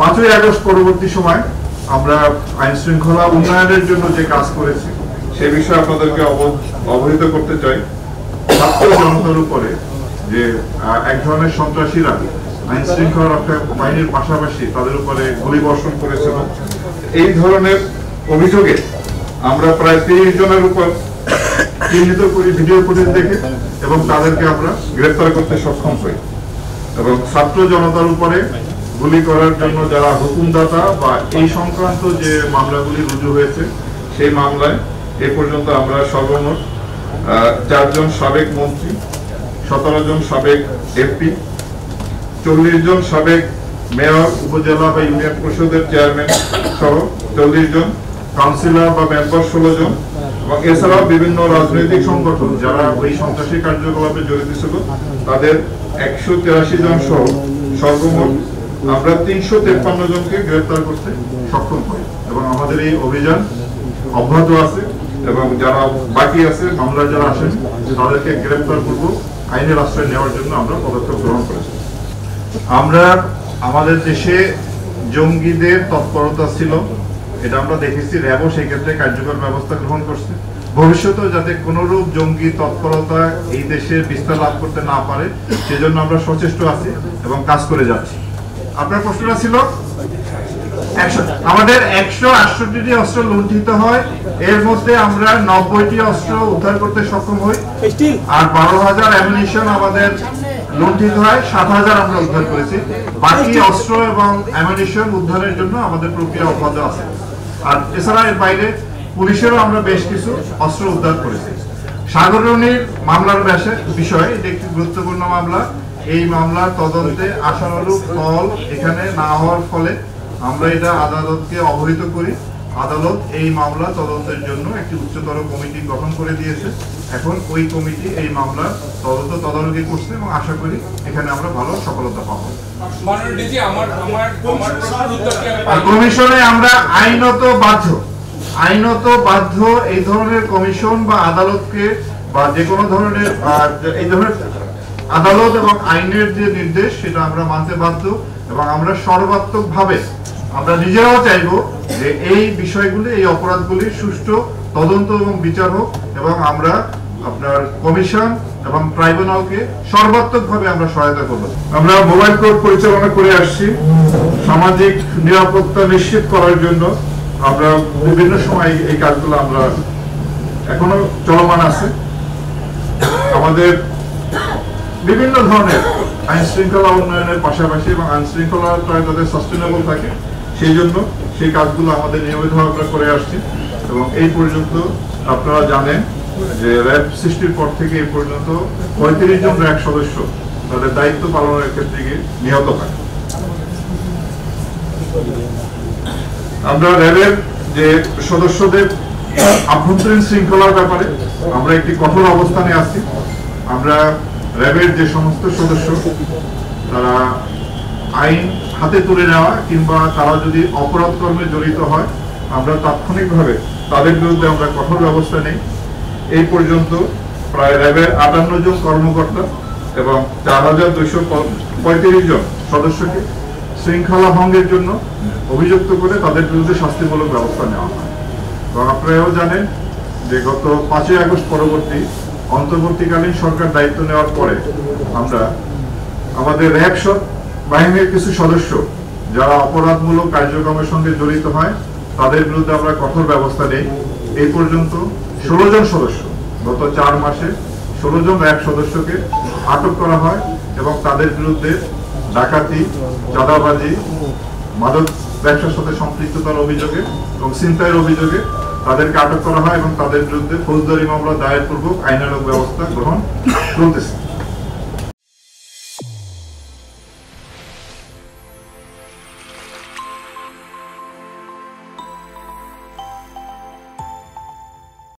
5ই August পরবর্তী সময় আমরা আইন শৃঙ্খলা উন্নয়নের জন্য যে কাজ করেছি সে বিষয়ে আপনাদেরকে অবহিত করতে চাই। ছাত্র জনতার উপরে যে এক ধরনের সন্ত্রাসীরা আইন শৃঙ্খলা রক্ষা বাহিনীর পাশাপাশি তাদের উপরে গুলিবর্ষণ করেছিল, এই ধরনের অভিযোগে আমরা প্রায় 30 জনের উপর চিহ্নিত করি ভিডিও ফুটেজ দেখে এবং তাদেরকে আমরা গ্রেফতার করতে সক্ষম হই। এবং ছাত্র জনতার উপরে গুলি করার জন্য যারা হুকুমদাতা বা এই সংক্রান্ত যে মামলাগুলি রুজু হয়েছে সেই মামলায় এ পর্যন্ত আমরা সর্বমোট 4 জন সাবেক মন্ত্রী, 17 জন সাবেক এমপি, 40 জন সাবেক মেয়র, উপজেলা বা ইউনিয়ন পরিষদের চেয়ারম্যান সহ 40 জন কাউন্সিলর বা মেম্বার 16 জন এবং এছাড়াও বিভিন্ন রাজনৈতিক সংগঠন যারা ওই সন্ত্রাসী কার্যকলাপে জড়িত ছিল তাদের 183 জন সহ সর্বমোট আমরা 353 জনকে গ্রেফতার করতে সক্ষম হই এবং আমাদের এই অভিযান অব্যাহত আছে এবং যারা বাকি আছে মামলা যারা আসেন তাদেরকে গ্রেফতার করব, আইনের আশ্রয় নেওয়ার জন্য আমরা পদক্ষেপ গ্রহণ করেছি। আমরা আমাদের দেশে জঙ্গিদের তৎপরতা ছিল, এটা আমরা দেখেছি। র্যাবও সেই ক্ষেত্রে কার্যকর ব্যবস্থা গ্রহণ করছে। ভবিষ্যতেও যাতে কোনরূপ জঙ্গি তৎপরতা এই দেশে বিস্তার লাভ করতে না পারে সেজন্য আমরা সচেষ্ট আছি এবং কাজ করে যাচ্ছি। আপনার প্রশ্নটা ছিল আমাদের 168টি অস্ত্র লুণ্ঠিত হয়, এর মধ্যে আমরা 90টি অস্ত্র উদ্ধার করতে সক্ষম হই আর 12,000 অ্যামিনিশন আমাদের লুণ্ঠিত হয়, 7,000 আমরা উদ্ধার করেছি। বাকি অস্ত্র এবং অ্যামিনিশন উদ্ধারের জন্য আমাদের প্রক্রিয়া অব্যাহত আছে। আর এছাড়া এর বাইরে পুলিশেরও আমরা বেশ কিছু অস্ত্র উদ্ধার করেছি। সাগররণীর মামলার বিষয়ে এটি একটি গুরুত্বপূর্ণ মামলা। এই মামলার তদন্তে আশানুরূপ ফল এখানে না হওয়ার ফলে আমরা এটা আদালতকে অবহিত করি। আদালত এই মামলা তদন্তের জন্য একটি উচ্চতর কমিটি গঠন করে দিয়েছে। এখন ওই কমিটি এই মামলার তদারকি করছে এবং আশা করি এখানে আমরা ভালো সফলতা পাবো। কমিশনে আমরা আইনত বাধ্য এই ধরনের কমিশন বা আদালতকে বা যে কোনো ধরনের এই ধরনের আদালত এবং আইনের যে নির্দেশ সেটা আমরা মানতে বাধ্য এবং আমরা সর্বাত্মকভাবে আমরা নিজেরাও চাইবো যে এই বিষয়গুলি, এই অপরাধগুলির সুষ্ঠু তদন্ত এবং বিচার হোক এবং আমরা আপনার কমিশন এবং ট্রাইব্যুনালকে সর্বাত্মকভাবে আমরা সহায়তা করব। আমরা মোবাইল কোর্ট পরিচালনা করে আসছি। সামাজিক নিরাপত্তা নিশ্চিত করার জন্য আমরা বিভিন্ন সময় এই কাজগুলো আমরা এখনো চলমান আছে। আমাদের বিভিন্ন ধরনের আইন শৃঙ্খলা উন্নয়নের পাশাপাশি এবং আইন শৃঙ্খলাটা যাতে সাস্টেনেবল থাকে সেই জন্য সেই কাজগুলো আমাদের নিয়মিতভাবে আমরা করে আসছি এবং এই পর্যন্ত আপনারা জানেন যে র্যাব সৃষ্টির পর থেকে এই পর্যন্ত 35 জন র্যাব সদস্য তাদের দায়িত্ব পালনের ক্ষেত্রে গিয়ে নিহত হয়। আমরা র্যাবের যে সদস্যদের আভ্যন্তরীণ শৃঙ্খলার ব্যাপারে আমরা একটি কঠোর অবস্থানে আছি। আমরা র্যাবের যে সমস্ত সদস্য তারা আইন হাতে তুলে নেওয়া কিংবা তারা যদি অপরাধ কর্মে জড়িত হয় আমরা তাৎক্ষণিকভাবে তাদের বিরুদ্ধে আমরা কঠোর ব্যবস্থা নেই। এই পর্যন্ত প্রায় র্যাবের 58 জন কর্মকর্তা এবং 4,235 জন সদস্যকে শৃঙ্খলা ভঙ্গের জন্য অভিযুক্ত করে তাদের বিরুদ্ধে শাস্তিমূলক ব্যবস্থা নেওয়া হয়। এবং আপনারাও জানেন যে গত 5ই আগস্ট অন্তর্বর্তীকালীন সরকার দায়িত্ব নেওয়ার পরে আমরা আমাদের র্যাব বাহিনীর কিছু সদস্য যারা অপরাধমূলক কার্যক্রমের সঙ্গে জড়িত হয় তাদের বিরুদ্ধে আমরা কঠোর ব্যবস্থা নেই। এই পর্যন্ত 16 জন সদস্য, গত 4 মাসে 16 জন র্যাব সদস্যকে আটক করা হয় এবং তাদের বিরুদ্ধে ডাকাতি, চাঁদাবাজি, মাদক ব্যবসার সাথে সম্পৃক্ততার অভিযোগে এবং ছিনতাইয়ের অভিযোগে তাদেরকে আটক করা হয় এবং তাদের বিরুদ্ধে ফৌজদারি মামলা দায়ের পূর্বক আইনানুগ ব্যবস্থা গ্রহণ চলতেছে।